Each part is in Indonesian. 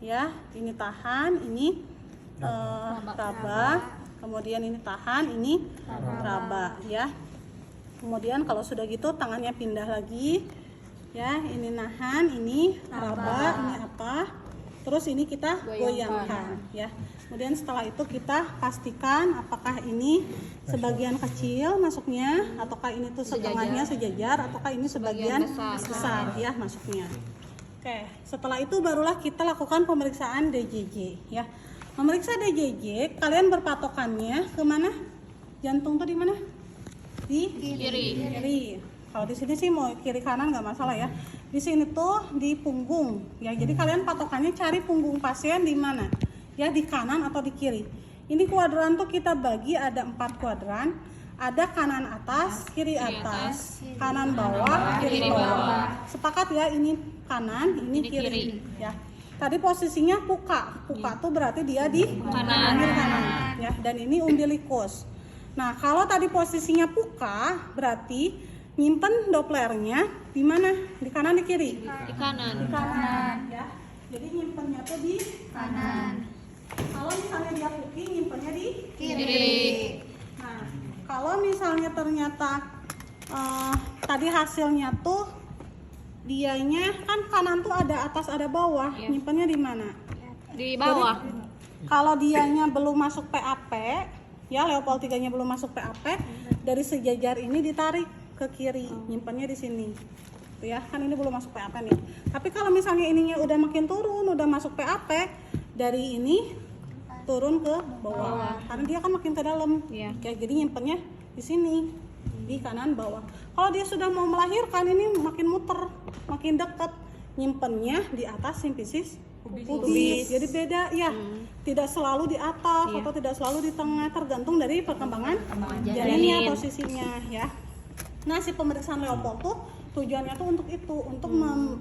ya. Ini tahan, ini raba. Kemudian ini tahan, ini raba ya. Kemudian kalau sudah gitu tangannya pindah lagi ya. Ini nahan, ini raba, ini apa. Terus ini kita goyangkan ya. Kemudian setelah itu kita pastikan apakah ini sebagian kecil masuknya, ataukah ini tuh setengahnya sejajar, ataukah ini sebagian besar ya masuknya. Oke, setelah itu barulah kita lakukan pemeriksaan DJJ ya. Memeriksa DJJ, kalian berpatokannya ke mana? Jantung tuh di mana? Di kiri. Kalau di sini sih mau kiri kanan nggak masalah ya. Di sini tuh di punggung ya. Jadi kalian patokannya cari punggung pasien di mana? Ya, di kanan atau di kiri. Ini kuadran tuh kita bagi ada 4 kuadran. Ada kanan atas, kiri atas, kanan bawah, kiri bawah. Sepakat ya, ini kanan, ini kiri ya. Tadi posisinya puka tuh berarti dia di kanan ya. Dan ini umbilikus. Nah, kalau tadi posisinya puka berarti nyimpen Dopplernya di mana? Di kanan, di kiri? Di kanan. Di kanan ya. Jadi nyimpennya tuh di kanan. Kalau misalnya dia puki, nyimpennya di kiri. Nah, kalau misalnya ternyata tadi hasilnya tuh dianya kan kanan tuh ada atas ada bawah, nyimpennya di mana? Di bawah. Jadi, kalau dianya belum masuk PAP, ya Leopold 3-nya belum masuk PAP, dari sejajar ini ditarik ke kiri, nyimpennya di sini. Ya, kan ini belum masuk PAP nih. Tapi kalau misalnya ininya udah makin turun, udah masuk PAP, dari ini turun ke bawah. Karena dia kan makin ke dalam. Kayak jadi nyimpennya di sini, di kanan bawah. Kalau dia sudah mau melahirkan, ini makin muter, makin dekat, nyimpennya di atas simfisis pubis. Jadi beda ya. Tidak selalu di atas atau tidak selalu di tengah, tergantung dari perkembangan janinnya posisinya ya. Nah, si pemeriksaan Leopold tuh tujuannya tuh untuk itu, untuk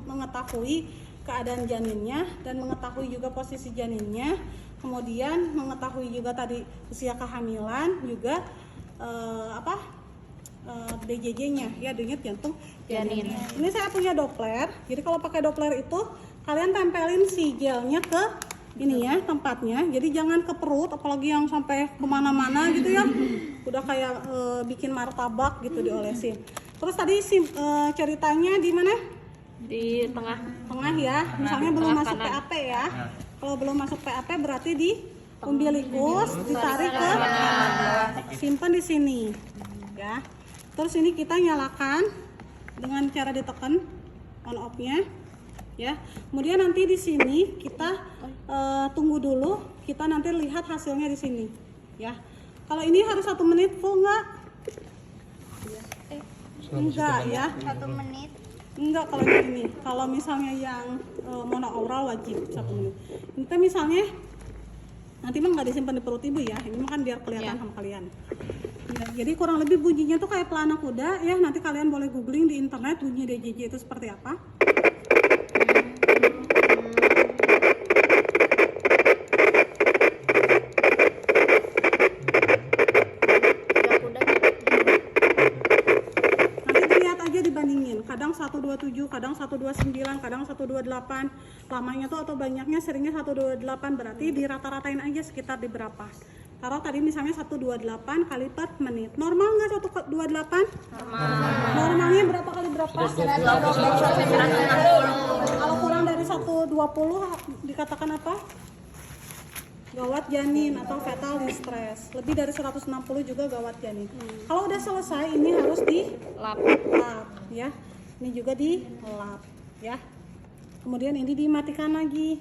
mengetahui keadaan janinnya dan mengetahui juga posisi janinnya, kemudian mengetahui juga tadi usia kehamilan, juga DJJ-nya ya, denyut jantung janin. Ini saya punya Doppler. Jadi kalau pakai Doppler itu kalian tempelin si gelnya ke ini ya tempatnya. Jadi jangan ke perut, apalagi yang sampai kemana-mana gitu ya. Udah kayak bikin martabak gitu diolesin. Terus tadi ceritanya di mana? Di tengah Ya. Misalnya belum masuk PAP ya. Kalau belum masuk PAP berarti di umbilikus, ditarik ke simpan di sini ya. Terus ini kita nyalakan dengan cara ditekan on off-nya ya. Kemudian nanti di sini kita tunggu dulu, kita nanti lihat hasilnya di sini ya. Kalau ini harus 1 menit full nggak? Enggak ya. 1 menit. Enggak kalau yang ini. Kalau misalnya yang monoaural wajib 1 menit. Ini misalnya nanti mah nggak disimpan di perut ibu ya. Ini mah kan biar kelihatan sama kalian. Ya, jadi kurang lebih bunyinya tuh kayak pelana kuda ya. Nanti kalian boleh googling di internet bunyi DJJ itu seperti apa. Kadang 127, kadang 129, kadang 128. Lamanya tuh atau banyaknya seringnya 128, berarti dirata-ratain aja sekitar di berapa. Taruh tadi misalnya 128 kali per menit. Normal nggak 128? Normalnya berapa kali berapa? 120. Kalau kurang dari 120 dikatakan apa? Gawat janin atau fetal distress. Lebih dari 160 juga gawat janin. Kalau udah selesai ini harus dilap ya. Ini juga dilap ya. Kemudian ini dimatikan lagi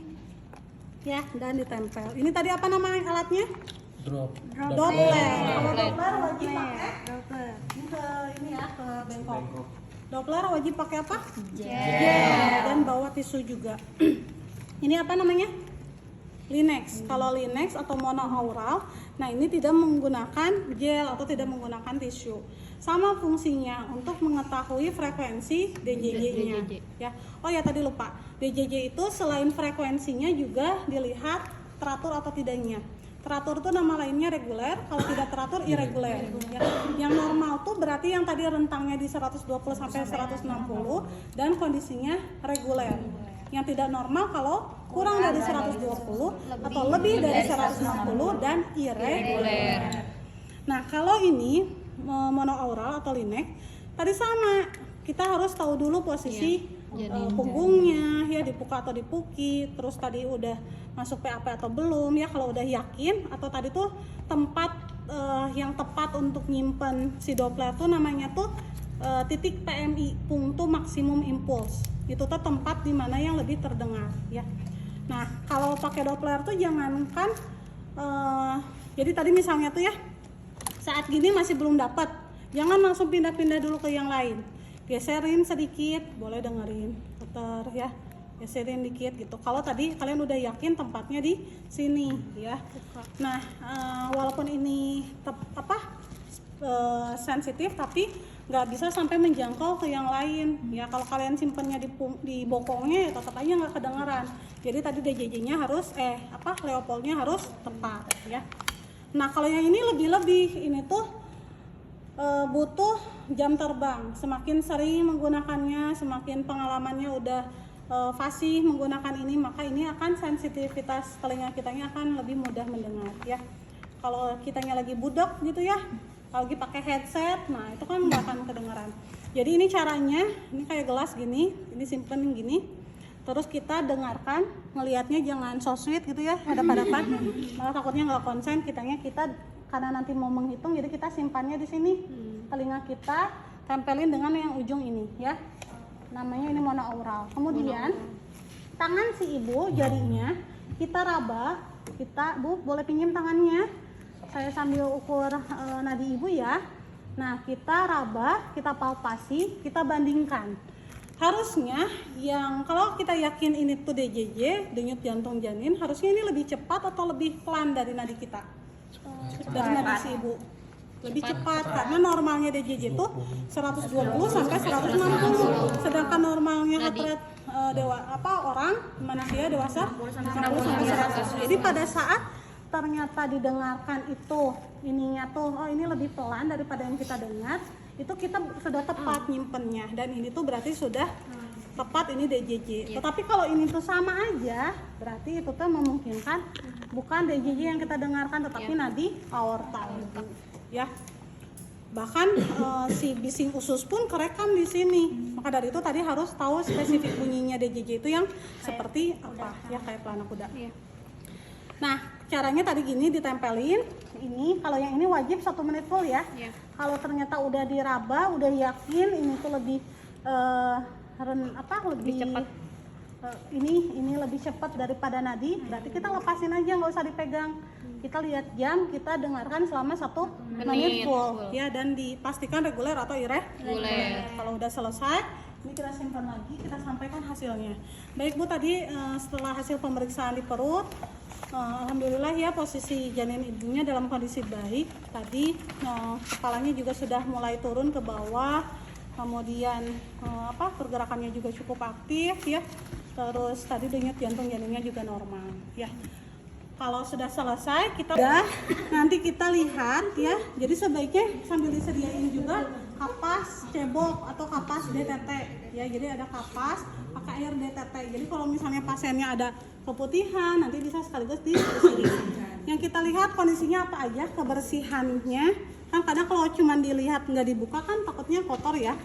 ya dan ditempel. Ini tadi apa nama alatnya? Doppler. Kalau Doppler wajib pakai ini ya, ke bengkok. Doppler wajib pakai apa? Gel. Dan bawa tisu juga. Ini apa namanya? Linex. Kalau Linex atau monoaural, nah ini tidak menggunakan gel atau tidak menggunakan tisu. Sama fungsinya untuk mengetahui frekuensi DJJ-nya. Ya. Oh ya tadi lupa. DJJ itu selain frekuensinya juga dilihat teratur atau tidaknya. Teratur itu nama lainnya reguler, kalau tidak teratur irregular. Ya. Yang normal tuh berarti yang tadi rentangnya di 120 sampai 160 dan kondisinya reguler. Yang tidak normal kalau kurang dari 120 atau lebih dari 160 dan irregular. Nah, kalau ini monoaural atau linek, tadi sama. Kita harus tahu dulu posisi punggungnya, ya dibuka atau dipuki. Terus tadi udah masuk PAP atau belum, ya kalau udah yakin. Atau tadi tuh tempat yang tepat untuk nyimpen si Doppler tuh namanya tuh titik PMI, punktu maksimum impuls. Itu tuh tempat dimana yang lebih terdengar, ya. Nah, kalau pakai Doppler tuh jangankan jadi tadi misalnya tuh ya, saat gini masih belum dapat, jangan langsung pindah-pindah dulu ke yang lain. Geserin sedikit, boleh dengerin putar ya, geserin dikit gitu. Kalau tadi kalian udah yakin tempatnya di sini ya. Nah, walaupun ini sensitif, tapi nggak bisa sampai menjangkau ke yang lain ya. Kalau kalian simpennya di bokongnya ya tetap aja nggak kedengeran. Jadi tadi DJJ-nya harus Leopoldnya harus tepat ya. Nah, kalau yang ini lebih-lebih, ini tuh butuh jam terbang. Semakin sering menggunakannya, semakin pengalamannya udah fasih menggunakan ini, maka ini akan sensitivitas telinga kitanya akan lebih mudah mendengar ya. Kalau kitanya lagi budek gitu ya, lagi pakai headset, nah itu kan nggak akan kedengaran. Jadi ini caranya, ini kayak gelas gini, ini simpen gini, terus kita dengarkan, ngelihatnya jangan so sweet gitu ya, hadap-hadapan, malah takutnya nggak konsen. Kita karena nanti mau menghitung, jadi kita simpannya di sini, telinga kita tempelin dengan yang ujung ini ya, namanya ini monoaural. Kemudian tangan si ibu, jarinya kita raba, Bu boleh pinjam tangannya, saya sambil ukur nadi ibu ya. Nah, kita raba, kita palpasi, kita bandingkan. Harusnya yang kalau kita yakin ini tuh DJJ, denyut jantung janin, harusnya ini lebih cepat atau lebih pelan dari nadi kita, dari nadi si ibu. Lebih cepat karena normalnya DJJ itu 120 sampai 160, sedangkan normalnya heart rate orang manusia dewasa 60 sampai 100. Jadi pada saat ternyata didengarkan itu ininya tuh ini lebih pelan daripada yang kita dengar, itu kita sudah tepat nyimpennya, dan ini tuh berarti sudah tepat ini DJJ. Tetapi kalau ini tuh sama aja, berarti itu tuh memungkinkan bukan DJJ yang kita dengarkan, tetapi nadi aorta ya. Bahkan si bising usus pun kerekam di sini. Maka dari itu tadi harus tahu spesifik bunyinya DJJ itu yang seperti apa ya, kayak pelana kuda. Nah, caranya tadi gini, ditempelin ini. Kalau yang ini wajib 1 menit full ya. Kalau ternyata udah diraba, udah yakin ini tuh lebih lebih cepat, ini lebih cepat daripada nadi, berarti kita lepasin aja, nggak usah dipegang. Kita lihat jam, kita dengarkan selama 1 menit full ya, dan dipastikan reguler atau irregular. Kalau udah selesai, ini kita simpan lagi, kita sampaikan hasilnya. Baik Bu, tadi setelah hasil pemeriksaan di perut, alhamdulillah ya, posisi janin ibunya dalam kondisi baik. Tadi kepalanya juga sudah mulai turun ke bawah, kemudian pergerakannya juga cukup aktif ya. Terus tadi denyut jantung janinnya juga normal ya. Kalau sudah selesai, nanti kita lihat ya. Jadi sebaiknya sambil disediain juga kapas cebok atau kapas DTT ya. Jadi ada kapas pakai air DTT. Jadi kalau misalnya pasiennya ada keputihan, nanti bisa sekaligus dibersihin. Yang kita lihat kondisinya apa aja, kebersihannya. Kan kadang kalau cuma dilihat nggak dibuka kan takutnya kotor ya.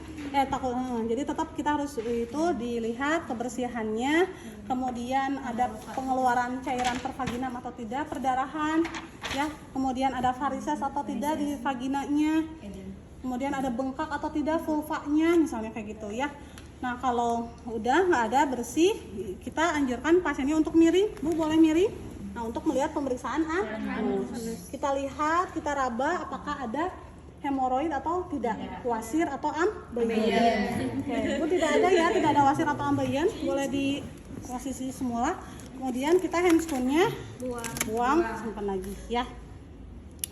Jadi tetap kita harus itu dilihat kebersihannya. Kemudian ada pengeluaran cairan pervaginam atau tidak, perdarahan ya. Kemudian ada varises atau tidak di vaginanya. Kemudian ada bengkak atau tidak vulvanya, misalnya kayak gitu ya. Nah, kalau udah nggak ada, bersih, kita anjurkan pasiennya untuk miring. Bu boleh miring. Nah, untuk melihat pemeriksaan anus, kita lihat, kita raba apakah ada hemoroid atau tidak, wasir atau ambeien. Bu tidak ada ya, tidak ada wasir atau ambeien, boleh di posisi semula. Kemudian kita handscoon-nya buang, simpan lagi ya.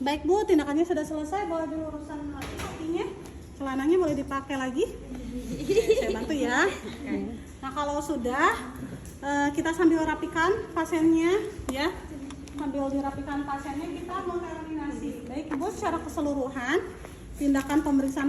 Baik Bu, tindakannya sudah selesai, boleh dilurusan lagi kakinya, celananya boleh dipakai lagi. Saya bantu ya. Nah, kalau sudah kita sambil rapikan pasiennya ya, sambil dirapikan pasiennya kita mau terminasi. Baik Bu, secara keseluruhan tindakan pemeriksaan